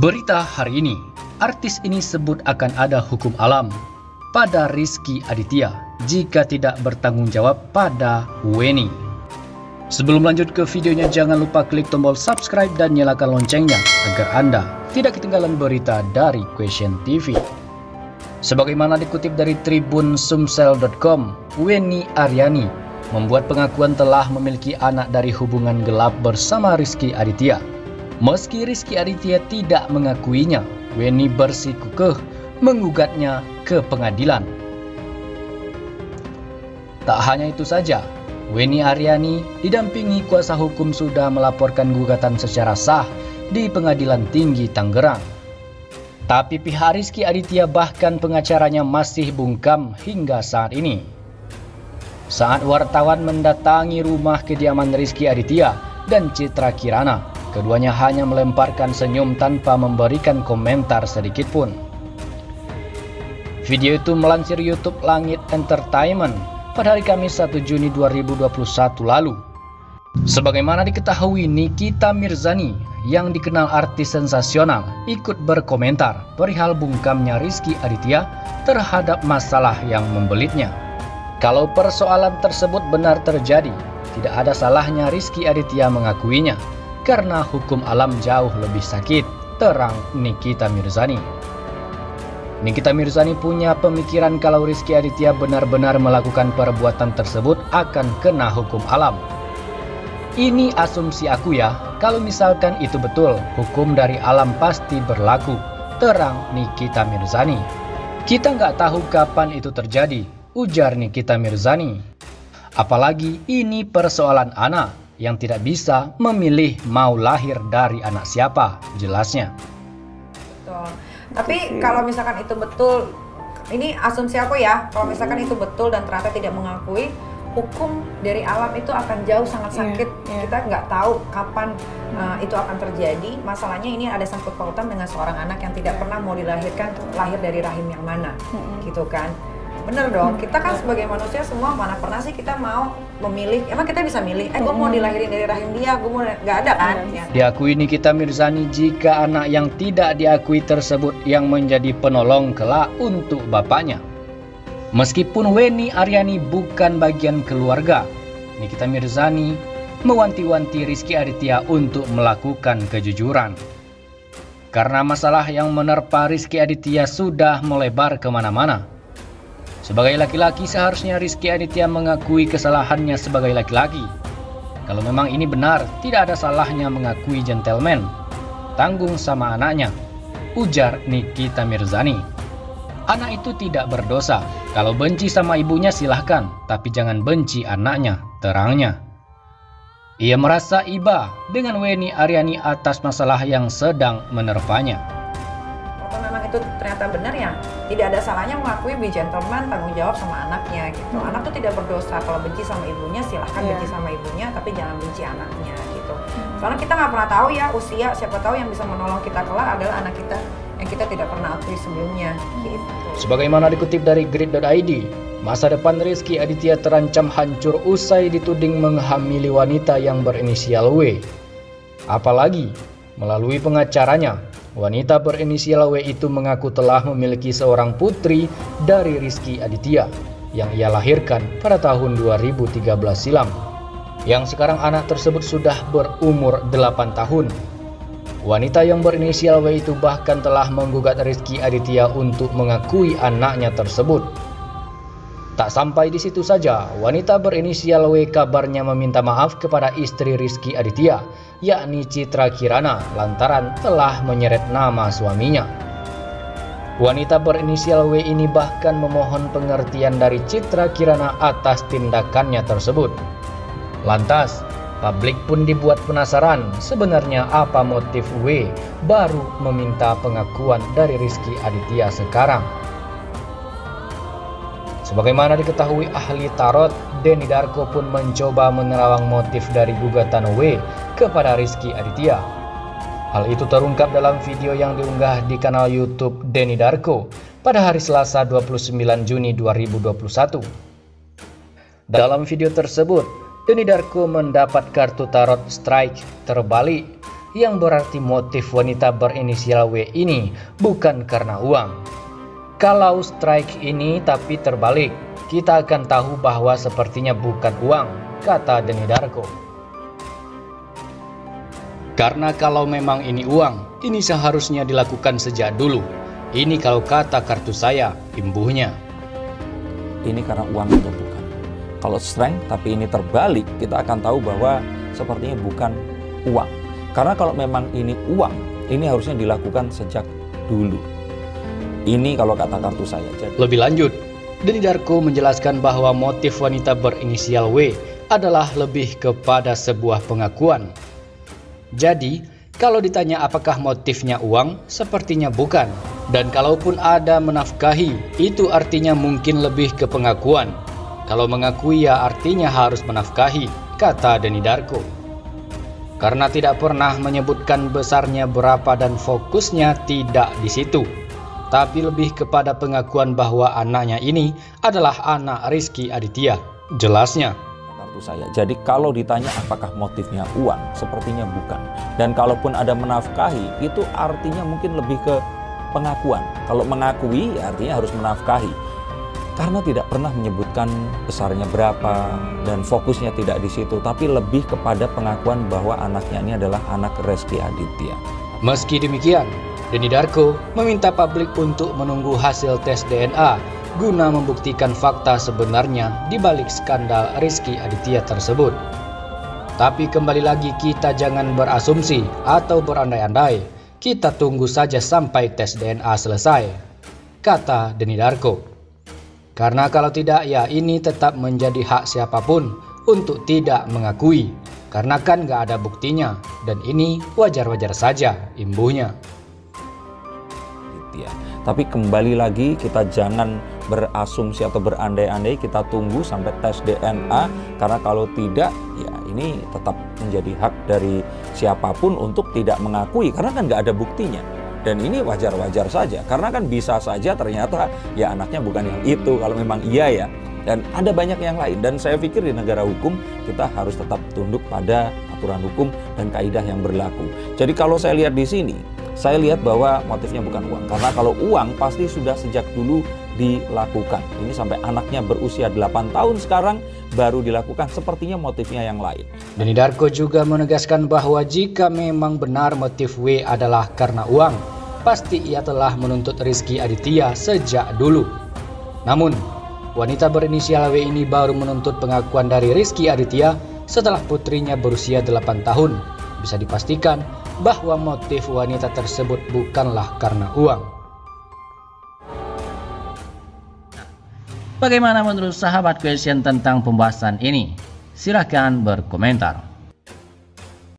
Berita hari ini, artis ini sebut akan ada hukum alam pada Rizky Aditya jika tidak bertanggung jawab pada Weni. Sebelum lanjut ke videonya, jangan lupa klik tombol subscribe dan nyalakan loncengnya agar Anda tidak ketinggalan berita dari Question TV. Sebagaimana dikutip dari tribunsumsel.com, Weni Aryani membuat pengakuan telah memiliki anak dari hubungan gelap bersama Rizky Aditya. Meski Rizky Aditya tidak mengakuinya, Weni bersikukuh menggugatnya ke pengadilan. Tak hanya itu saja, Weni Aryani didampingi kuasa hukum sudah melaporkan gugatan secara sah di Pengadilan Tinggi Tangerang. Tapi pihak Rizky Aditya bahkan pengacaranya masih bungkam hingga saat ini. Saat wartawan mendatangi rumah kediaman Rizky Aditya dan Citra Kirana, keduanya hanya melemparkan senyum tanpa memberikan komentar sedikit pun. Video itu melansir YouTube Langit Entertainment pada hari Kamis 1 Juni 2021 lalu. Sebagaimana diketahui, Nikita Mirzani yang dikenal artis sensasional ikut berkomentar perihal bungkamnya Rizky Aditya terhadap masalah yang membelitnya. Kalau persoalan tersebut benar terjadi, tidak ada salahnya Rizky Aditya mengakuinya, karena hukum alam jauh lebih sakit, terang Nikita Mirzani. Nikita Mirzani punya pemikiran kalau Rizky Aditya benar-benar melakukan perbuatan tersebut akan kena hukum alam. Ini asumsi aku ya, kalau misalkan itu betul, hukum dari alam pasti berlaku, terang Nikita Mirzani. Kita nggak tahu kapan itu terjadi, ujar Nikita Mirzani. Apalagi ini persoalan anak yang tidak bisa memilih mau lahir dari anak siapa, jelasnya. Betul. Tapi kalau misalkan itu betul, ini asumsi aku ya, kalau misalkan itu betul dan ternyata tidak mengakui, hukum dari alam itu akan jauh sangat sakit. Kita nggak tahu kapan itu akan terjadi. Masalahnya ini ada sangkut pautan dengan seorang anak yang tidak pernah mau dilahirkan, lahir dari rahim yang mana, gitu kan. Bener dong, kita kan sebagai manusia semua mana pernah sih kita mau memilih, emang kita bisa milih, gue mau dilahirin dari rahim dia, gue mau, nggak ada kan? Ya. Diakui Nikita Mirzani jika anak yang tidak diakui tersebut yang menjadi penolong kelak untuk bapaknya. Meskipun Weni Aryani bukan bagian keluarga, Nikita Mirzani mewanti-wanti Rizky Aditya untuk melakukan kejujuran. Karena masalah yang menerpa Rizky Aditya sudah melebar kemana-mana. Sebagai laki-laki seharusnya Rizky Aditya mengakui kesalahannya sebagai laki-laki. Kalau memang ini benar, tidak ada salahnya mengakui gentleman. Tanggung sama anaknya, ujar Nikita Mirzani. Anak itu tidak berdosa. Kalau benci sama ibunya silahkan, tapi jangan benci anaknya, terangnya. Ia merasa iba dengan Weni Aryani atas masalah yang sedang menerpanya. Kalau memang itu ternyata benar ya, tidak ada salahnya mengakui be gentleman, tanggung jawab sama anaknya gitu. Anak tuh tidak berdosa, kalau benci sama ibunya silahkan benci sama ibunya, tapi jangan benci anaknya gitu. Karena kita nggak pernah tahu ya usia, siapa tahu yang bisa menolong kita kelak adalah anak kita yang kita tidak pernah akui sebelumnya gitu. Sebagaimana dikutip dari grid.id, masa depan Rizky Aditya terancam hancur usai dituding menghamili wanita yang berinisial W. Apalagi melalui pengacaranya, wanita berinisial W itu mengaku telah memiliki seorang putri dari Rizky Aditya yang ia lahirkan pada tahun 2013 silam. Yang sekarang anak tersebut sudah berumur 8 tahun. Wanita yang berinisial W itu bahkan telah menggugat Rizky Aditya untuk mengakui anaknya tersebut. Tak sampai di situ saja, wanita berinisial W kabarnya meminta maaf kepada istri Rizky Aditya, yakni Citra Kirana, lantaran telah menyeret nama suaminya. Wanita berinisial W ini bahkan memohon pengertian dari Citra Kirana atas tindakannya tersebut. Lantas, publik pun dibuat penasaran sebenarnya apa motif W baru meminta pengakuan dari Rizky Aditya sekarang. Sebagaimana diketahui ahli tarot, Denny Darko pun mencoba menerawang motif dari gugatan W kepada Rizky Aditya. Hal itu terungkap dalam video yang diunggah di kanal YouTube Denny Darko pada hari Selasa 29 Juni 2021. Dalam video tersebut, Denny Darko mendapat kartu tarot strike terbalik yang berarti motif wanita berinisial W ini bukan karena uang. Kalau strike ini tapi terbalik, kita akan tahu bahwa sepertinya bukan uang, kata Denny Darko. Karena kalau memang ini uang, ini seharusnya dilakukan sejak dulu. Ini kalau kata kartu saya, imbuhnya. Ini karena uang atau bukan. Kalau strength tapi ini terbalik, kita akan tahu bahwa sepertinya bukan uang. Karena kalau memang ini uang, ini harusnya dilakukan sejak dulu. Ini kalau kata kartu saya. Lebih lanjut, Denny Darko menjelaskan bahwa motif wanita berinisial W adalah lebih kepada sebuah pengakuan. Jadi, kalau ditanya apakah motifnya uang, sepertinya bukan. Dan kalaupun ada menafkahi, itu artinya mungkin lebih ke pengakuan. Kalau mengakui ya artinya harus menafkahi, kata Denny Darko. Karena tidak pernah menyebutkan besarnya berapa dan fokusnya tidak di situ, tapi lebih kepada pengakuan bahwa anaknya ini adalah anak Rizky Aditya. Jelasnya. Kartu saya. Jadi kalau ditanya apakah motifnya uang, sepertinya bukan. Dan kalaupun ada menafkahi, itu artinya mungkin lebih ke pengakuan. Kalau mengakui, ya artinya harus menafkahi. Karena tidak pernah menyebutkan besarnya berapa dan fokusnya tidak di situ, tapi lebih kepada pengakuan bahwa anaknya ini adalah anak Rizky Aditya. Meski demikian, Denny Darko meminta publik untuk menunggu hasil tes DNA guna membuktikan fakta sebenarnya di balik skandal Rizky Aditya tersebut. Tapi kembali lagi, kita jangan berasumsi atau berandai-andai. Kita tunggu saja sampai tes DNA selesai, kata Denny Darko. Karena kalau tidak, ya ini tetap menjadi hak siapapun untuk tidak mengakui. Karena kan gak ada buktinya, dan ini wajar-wajar saja, imbuhnya. Tapi kembali lagi, kita jangan berasumsi atau berandai-andai, kita tunggu sampai tes DNA. Karena kalau tidak, ya ini tetap menjadi hak dari siapapun untuk tidak mengakui. Karena kan gak ada buktinya. Dan ini wajar-wajar saja, karena kan bisa saja ternyata ya anaknya bukan yang itu, kalau memang iya ya. Dan ada banyak yang lain, dan saya pikir di negara hukum kita harus tetap tunduk pada aturan hukum dan kaidah yang berlaku. Jadi kalau saya lihat di sini, saya lihat bahwa motifnya bukan uang. Karena kalau uang pasti sudah sejak dulu dilakukan. Ini sampai anaknya berusia 8 tahun sekarang baru dilakukan, sepertinya motifnya yang lain. Denny Darko juga menegaskan bahwa jika memang benar motif W adalah karena uang, pasti ia telah menuntut Rizky Aditya sejak dulu. Namun, wanita berinisial W ini baru menuntut pengakuan dari Rizky Aditya setelah putrinya berusia 8 tahun. Bisa dipastikan bahwa motif wanita tersebut bukanlah karena uang. Bagaimana menurut sahabat Question tentang pembahasan ini? Silahkan berkomentar.